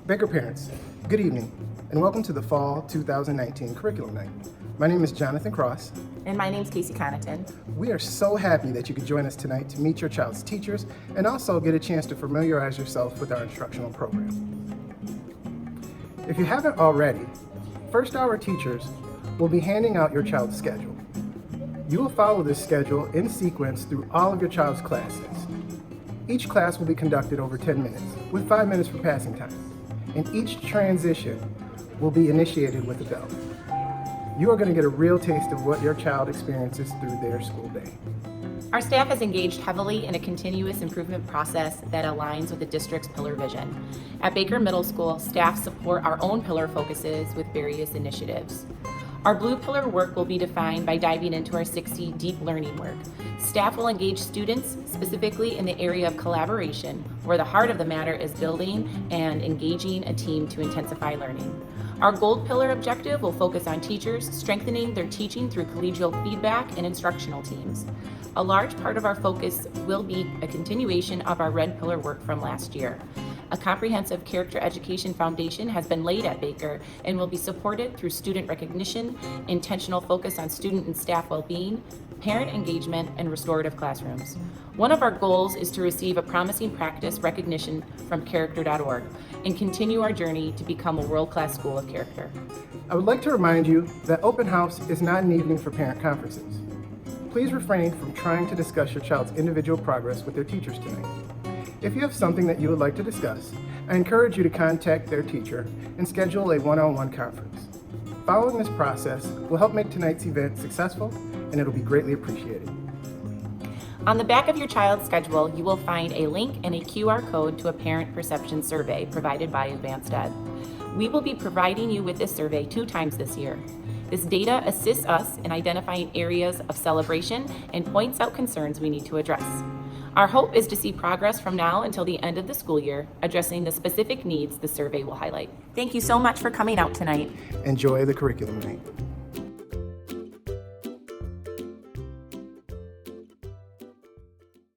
Baker parents, good evening, and welcome to the Fall 2019 Curriculum Night. My name is Jonathan Cross. And my name's Casey Connaughton. We are so happy that you could join us tonight to meet your child's teachers and also get a chance to familiarize yourself with our instructional program. If you haven't already, first hour teachers will be handing out your child's schedule. You will follow this schedule in sequence through all of your child's classes. Each class will be conducted over 10 minutes, with 5 minutes for passing time, and each transition will be initiated with a bell. You are going to get a real taste of what your child experiences through their school day. Our staff has engaged heavily in a continuous improvement process that aligns with the district's pillar vision. At Baker Middle School, staff support our own pillar focuses with various initiatives. Our blue pillar work will be defined by diving into our 6C deep learning work. Staff will engage students specifically in the area of collaboration, where the heart of the matter is building and engaging a team to intensify learning. Our gold pillar objective will focus on teachers strengthening their teaching through collegial feedback and instructional teams. A large part of our focus will be a continuation of our red pillar work from last year. A comprehensive character education foundation has been laid at Baker and will be supported through student recognition, intentional focus on student and staff well-being, parent engagement, and restorative classrooms. One of our goals is to receive a promising practice recognition from character.org and continue our journey to become a world-class school of character. I would like to remind you that open house is not an evening for parent conferences. Please refrain from trying to discuss your child's individual progress with their teachers tonight. If you have something that you would like to discuss, I encourage you to contact their teacher and schedule a one-on-one conference. Following this process will help make tonight's event successful, and it'll be greatly appreciated. On the back of your child's schedule, you will find a link and a QR code to a parent perception survey provided by Advanced Ed. We will be providing you with this survey 2 times this year. This data assists us in identifying areas of celebration and points out concerns we need to address. Our hope is to see progress from now until the end of the school year, addressing the specific needs the survey will highlight. Thank you so much for coming out tonight. Enjoy the curriculum night.